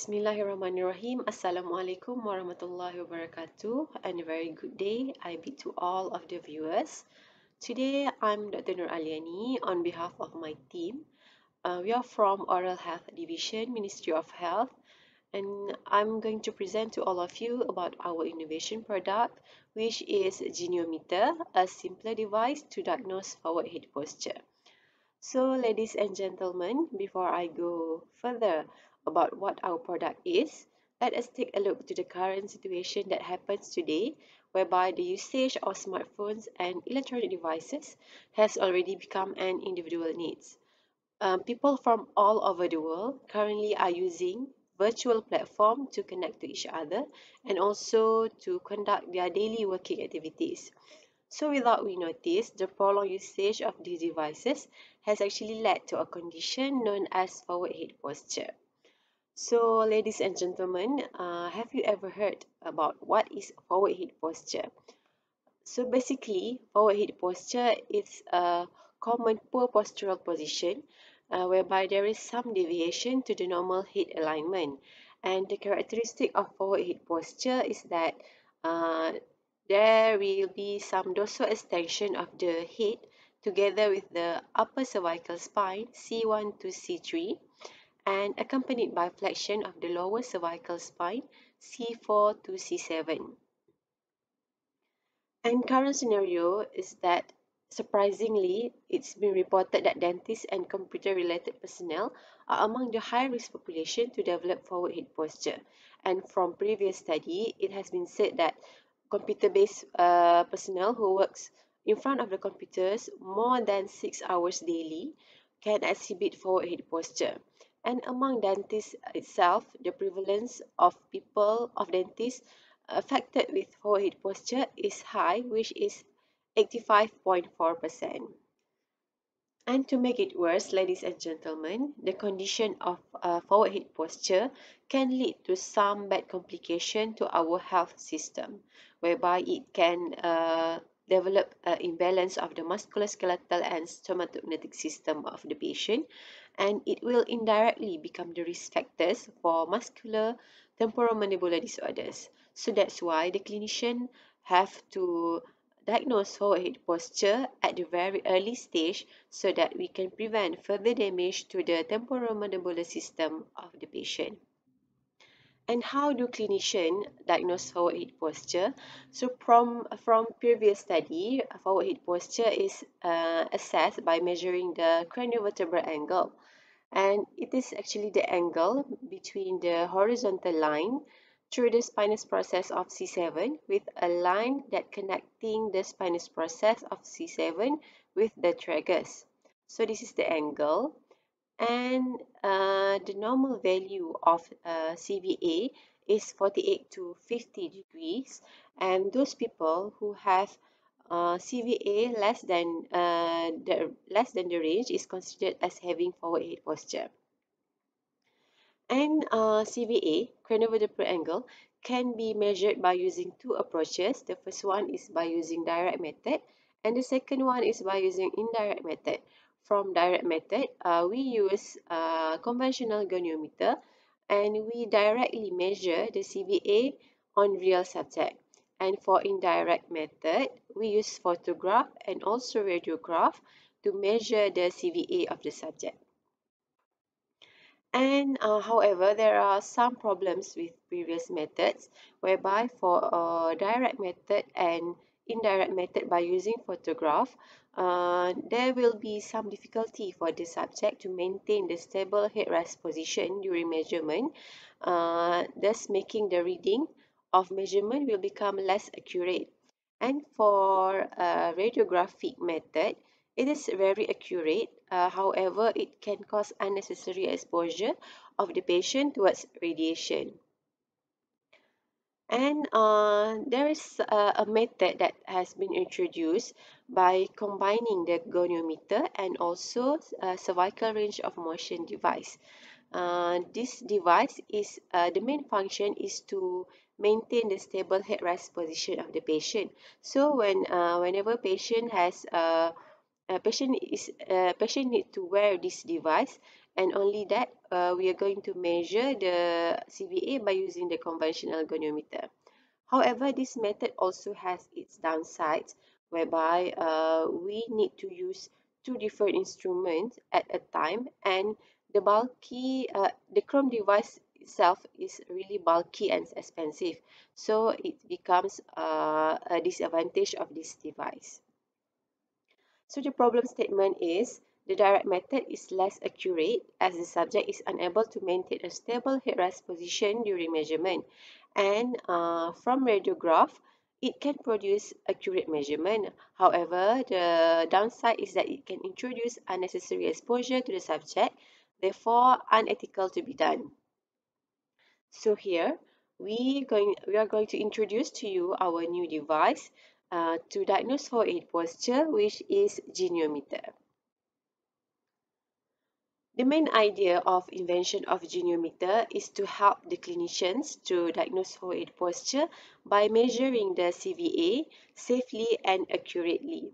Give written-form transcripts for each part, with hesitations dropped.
Bismillahirrahmanirrahim. Assalamualaikum warahmatullahi wabarakatuh, and a very good day I bid to all of the viewers. Today I'm Dr. Nur Alyani on behalf of my team. We are from Oral Health Division, Ministry of Health, and I'm going to present to all of you about our innovation product, which is G-Neometer, a simpler device to diagnose forward head posture. So, ladies and gentlemen, before I go further about what our product is, let us take a look to the current situation that happens today, whereby the usage of smartphones and electronic devices has already become an individual needs. People from all over the world currently are using virtual platform to connect to each other and also to conduct their daily working activities. So without we notice, the prolonged usage of these devices has actually led to a condition known as forward head posture. So ladies and gentlemen, have you ever heard about what is forward head posture? So basically, forward head posture is a common poor postural position whereby there is some deviation to the normal head alignment. And the characteristic of forward head posture is that uh, there will be some dorsal extension of the head together with the upper cervical spine C1 to C3 and accompanied by flexion of the lower cervical spine C4 to C7. And current scenario is that surprisingly, it's been reported that dentists and computer-related personnel are among the high-risk population to develop forward head posture. And from previous study, it has been said that computer-based personnel who works in front of the computers more than 6 hours daily can exhibit forward head posture. And among dentists itself, the prevalence of dentists affected with forward posture is high, which is 85.4%. And to make it worse, ladies and gentlemen, the condition of forward head posture can lead to some bad complication to our health system, whereby it can develop imbalance of the musculoskeletal and stomatogenic system of the patient, and it will indirectly become the risk factors for muscular temporomandibular disorders. So that's why the clinician have to diagnose forward head posture at the very early stage so that we can prevent further damage to the temporomandibular system of the patient. And how do clinicians diagnose forward head posture? So from previous study, forward head posture is assessed by measuring the craniovertebral angle. And it is actually the angle between the horizontal line through the spinous process of C7 with a line that connecting the spinous process of C7 with the tragus. So this is the angle, and the normal value of CVA is 48 to 50 degrees, and those people who have CVA less than the range is considered as having forward head posture. And CVA, craniovertebral angle, can be measured by using two approaches. The first one is by using direct method, and the second one is by using indirect method. From direct method, we use conventional goniometer, and we directly measure the CVA on real subject. And for indirect method, we use photograph and also radiograph to measure the CVA of the subject. And however, there are some problems with previous methods, whereby for direct method and indirect method by using photograph, there will be some difficulty for the subject to maintain the stable headrest position during measurement, thus making the reading of measurement will become less accurate. And for radiographic method, it is very accurate. However, it can cause unnecessary exposure of the patient towards radiation. And there is a method that has been introduced by combining the goniometer and also a cervical range of motion device. This device is the main function is to maintain the stable headrest position of the patient. So whenever patient has patient need to wear this device, and only that we are going to measure the CVA by using the conventional goniometer. However, this method also has its downsides, whereby we need to use two different instruments at a time, and the chrome device itself is really bulky and expensive, so it becomes a disadvantage of this device. So the problem statement is the direct method is less accurate as the subject is unable to maintain a stable headrest position during measurement. And from radiograph, it can produce accurate measurement. However, the downside is that it can introduce unnecessary exposure to the subject, therefore unethical to be done. So here we are going to introduce to you our new device to diagnose forehead posture, which is G-Neometer. The main idea of invention of G-Neometer is to help the clinicians to diagnose forehead posture by measuring the CVA safely and accurately.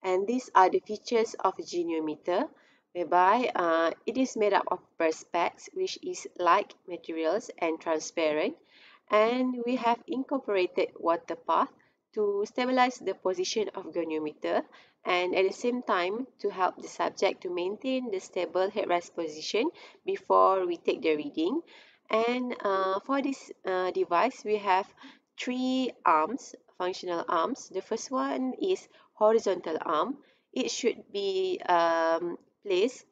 And these are the features of G-Neometer, whereby it is made up of perspex, which is like materials and transparent, and we have incorporated water path to stabilize the position of goniometer, and at the same time to help the subject to maintain the stable headrest position before we take the reading. And for this device, we have three arms, functional arms. The first one is horizontal arm. It should be placed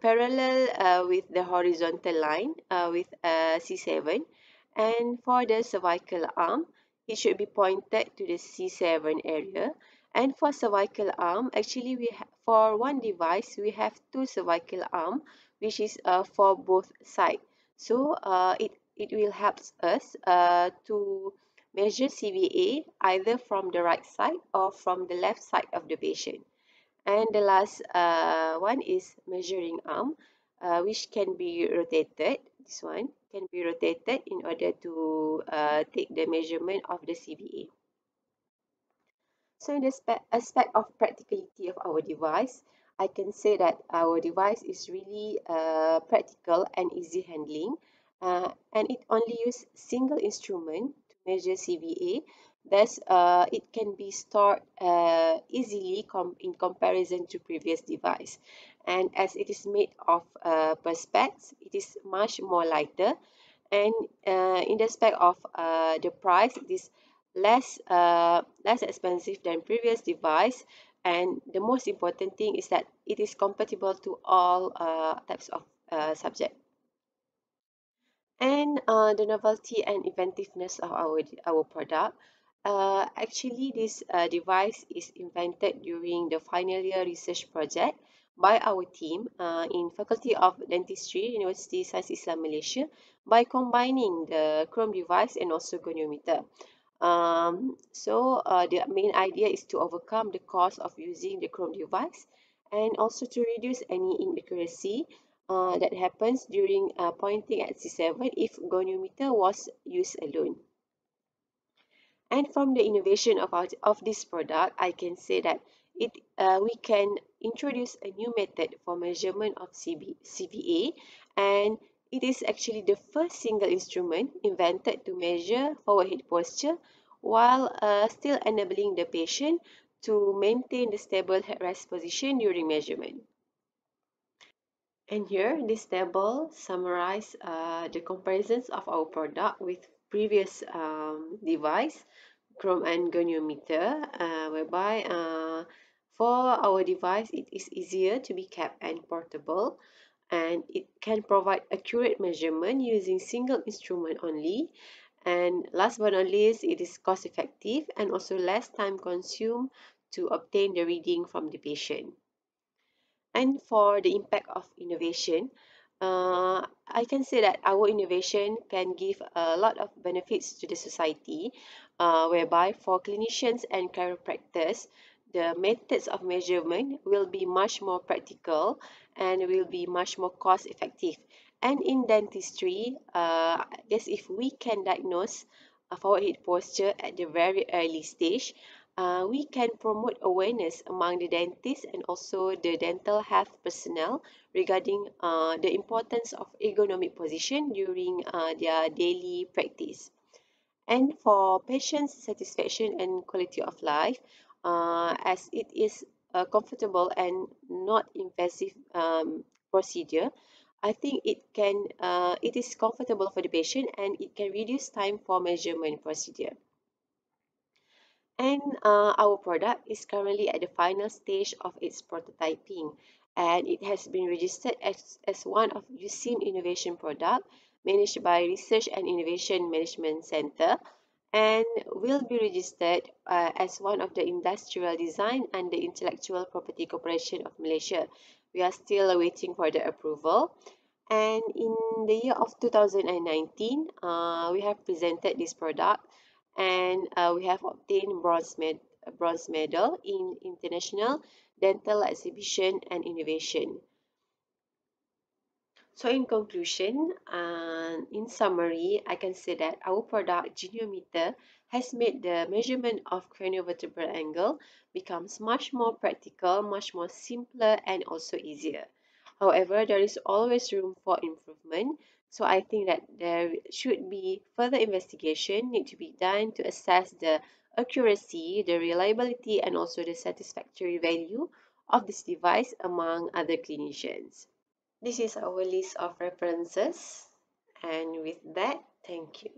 parallel with the horizontal line with C7, and for the cervical arm it should be pointed to the C7 area. And for cervical arm, actually for one device we have two cervical arm, which is for both sides, so it will help us to measure CVA either from the right side or from the left side of the patient. And the last one is measuring arm, which can be rotated. This one can be rotated in order to take the measurement of the CVA. So in the aspect of practicality of our device, I can say that our device is really practical and easy handling, and it only uses single instrument to measure CVA. Thus, it can be stored easily in comparison to previous device. And as it is made of perspex, it is much more lighter. And in the aspect of the price, it is less expensive than previous device, and the most important thing is that it is compatible to all types of subject. And the novelty and inventiveness of our product. Actually, this device is invented during the final year research project by our team in Faculty of Dentistry, University Science Islam Malaysia, by combining the chrome device and also goniometer. The main idea is to overcome the cost of using the chrome device, and also to reduce any inaccuracy that happens during pointing at C7 if goniometer was used alone. And from the innovation of this product, I can say that we can introduce a new method for measurement of CVA, and it is actually the first single instrument invented to measure forward head posture while still enabling the patient to maintain the stable headrest position during measurement. And here, this table summarizes the comparisons of our product with previous device, chrome and goniometer, whereby for our device, it is easier to be kept and portable, and it can provide accurate measurement using single instrument only. And last but not least, it is cost effective and also less time consumed to obtain the reading from the patient. And for the impact of innovation, I can say that our innovation can give a lot of benefits to the society, whereby for clinicians and chiropractors, the methods of measurement will be much more practical and will be much more cost effective. And in dentistry, I guess if we can diagnose a forward head posture at the very early stage, we can promote awareness among the dentists and also the dental health personnel regarding the importance of ergonomic position during their daily practice. And for patients' satisfaction and quality of life, as it is a comfortable and not invasive procedure, I think it is comfortable for the patient and it can reduce time for measurement procedure. And our product is currently at the final stage of its prototyping, and it has been registered as one of USIM innovation product managed by Research and Innovation Management Center, and will be registered as one of the industrial design and the Intellectual Property Corporation of Malaysia. We are still waiting for the approval. And in the year of 2019, we have presented this product and we have obtained bronze medal in International Dental Exhibition and Innovation. So in conclusion, in summary, I can say that our product G-Neometer has made the measurement of craniovertebral angle becomes much more practical, much more simpler and also easier. However, there is always room for improvement. So I think that there should be further investigation need to be done to assess the accuracy, the reliability and also the satisfactory value of this device among other clinicians. This is our list of references, and with that, thank you.